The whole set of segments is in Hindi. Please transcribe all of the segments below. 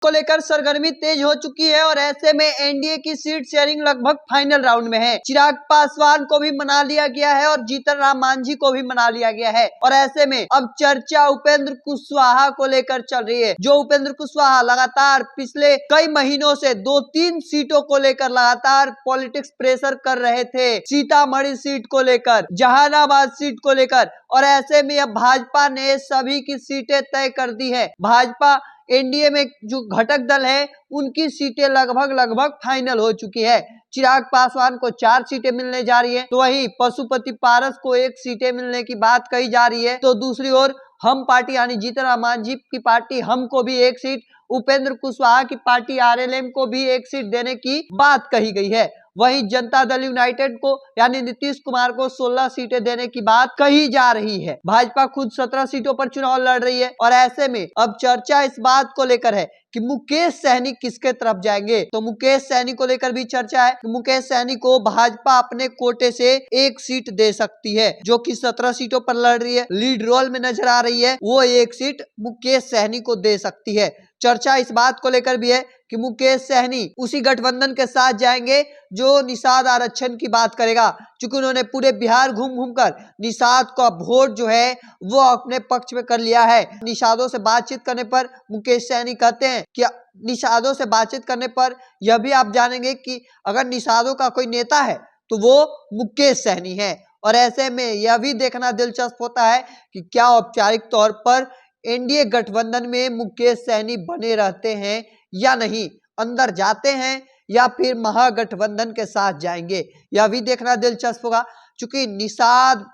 को लेकर सरगर्मी तेज हो चुकी है और ऐसे में एनडीए की सीट शेयरिंग लगभग फाइनल राउंड में है। चिराग पासवान को भी मना लिया गया है और जीतन राम मांझी को भी मना लिया गया है और ऐसे में अब चर्चा उपेंद्र कुशवाहा को लेकर चल रही है। जो उपेंद्र कुशवाहा लगातार पिछले कई महीनों से 2-3 सीटों को लेकर लगातार पॉलिटिक्स प्रेशर कर रहे थे, सीतामढ़ी सीट को लेकर, जहानाबाद सीट को लेकर, और ऐसे में अब भाजपा ने सभी की सीटें तय कर दी है। भाजपा एनडीए में जो घटक दल है उनकी सीटें लगभग फाइनल हो चुकी है। चिराग पासवान को 4 सीटें मिलने जा रही है, तो वहीं पशुपति पारस को 1 सीटें मिलने की बात कही जा रही है। तो दूसरी ओर हम पार्टी यानी जीतन राम मांझी की पार्टी हम को भी 1 सीट, उपेंद्र कुशवाहा की पार्टी आरएलएम को भी 1 सीट देने की बात कही गई है। वहीं जनता दल यूनाइटेड को यानी नीतीश कुमार को 16 सीटें देने की बात कही जा रही है। भाजपा खुद 17 सीटों पर चुनाव लड़ रही है और ऐसे में अब चर्चा इस बात को लेकर है कि मुकेश सहनी किसके तरफ जाएंगे। तो मुकेश सहनी को लेकर भी चर्चा है कि मुकेश सहनी को भाजपा अपने कोटे से 1 सीट दे सकती है, जो कि 17 सीटों पर लड़ रही है, लीड रोल में नजर आ रही है, वो 1 सीट मुकेश सहनी को दे सकती है। चर्चा इस बात को लेकर भी है कि मुकेश सहनी उसी गठबंधन के साथ जाएंगे जो निषाद आरक्षण की बात करेगा, क्योंकि उन्होंने पूरे बिहार घूम घूम कर निषाद का वोट जो है वो अपने पक्ष में कर लिया है। निषादों से बातचीत करने पर मुकेश सहनी कहते हैं कि निषादों से बातचीत करने पर यह भी आप जानेंगे कि अगर निषादों का कोई नेता है तो वो मुकेश सहनी है। और ऐसे में यह भी देखना दिलचस्प होता है कि क्या औपचारिक तौर पर एनडीए गठबंधन में मुकेश सहनी बने रहते हैं या नहीं, अंदर जाते हैं या फिर महागठबंधन के साथ जाएंगे, यह भी देखना दिलचस्प होगा, क्योंकि निषाद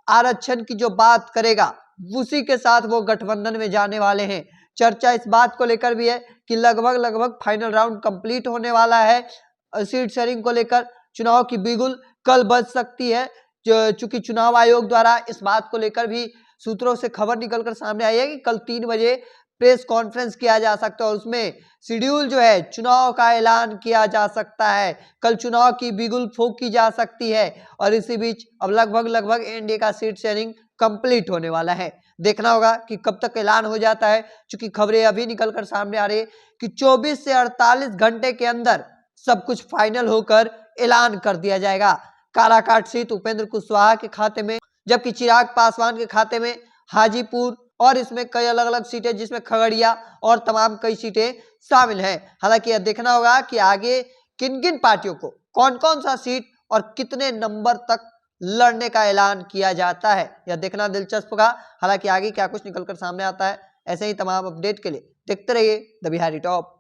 आरक्षण की जो बात करेगा उसी के साथ वो गठबंधन में जाने वाले हैं। चर्चा इस बात को लेकर भी है कि लगभग फाइनल राउंड कंप्लीट होने वाला है। सीट शेयरिंग को लेकर चुनाव की बिगुल कल बज सकती है, चूंकि चुनाव आयोग द्वारा इस बात को लेकर भी सूत्रों से खबर निकलकर सामने आई है कि कल 3 बजे प्रेस कॉन्फ्रेंस किया जा सकता है और उसमें शेड्यूल जो है चुनाव का ऐलान किया जा सकता है। कल चुनाव की बिगुल फूंकी जा सकती है और इसी बीच अब लगभग एनडीए का सीट शेयरिंग कंप्लीट होने वाला है। देखना होगा कि कब तक ऐलान हो जाता है, क्योंकि खबरें अभी निकलकर सामने आ रही है कि 24 से 48 घंटे के अंदर सब कुछ फाइनल होकर ऐलान कर दिया जाएगा। काराकाट सीट उपेंद्र कुशवाहा के खाते में, जबकि चिराग पासवान के खाते में हाजीपुर और इसमें कई अलग अलग सीटें जिसमें खगड़िया और तमाम कई सीटें शामिल हैं। हालांकि यह देखना होगा कि आगे किन किन पार्टियों को कौन कौन सा सीट और कितने नंबर तक लड़ने का ऐलान किया जाता है, यह देखना दिलचस्प होगा। हालांकि आगे क्या कुछ निकलकर सामने आता है, ऐसे ही तमाम अपडेट के लिए देखते रहिए द बिहारी टॉप।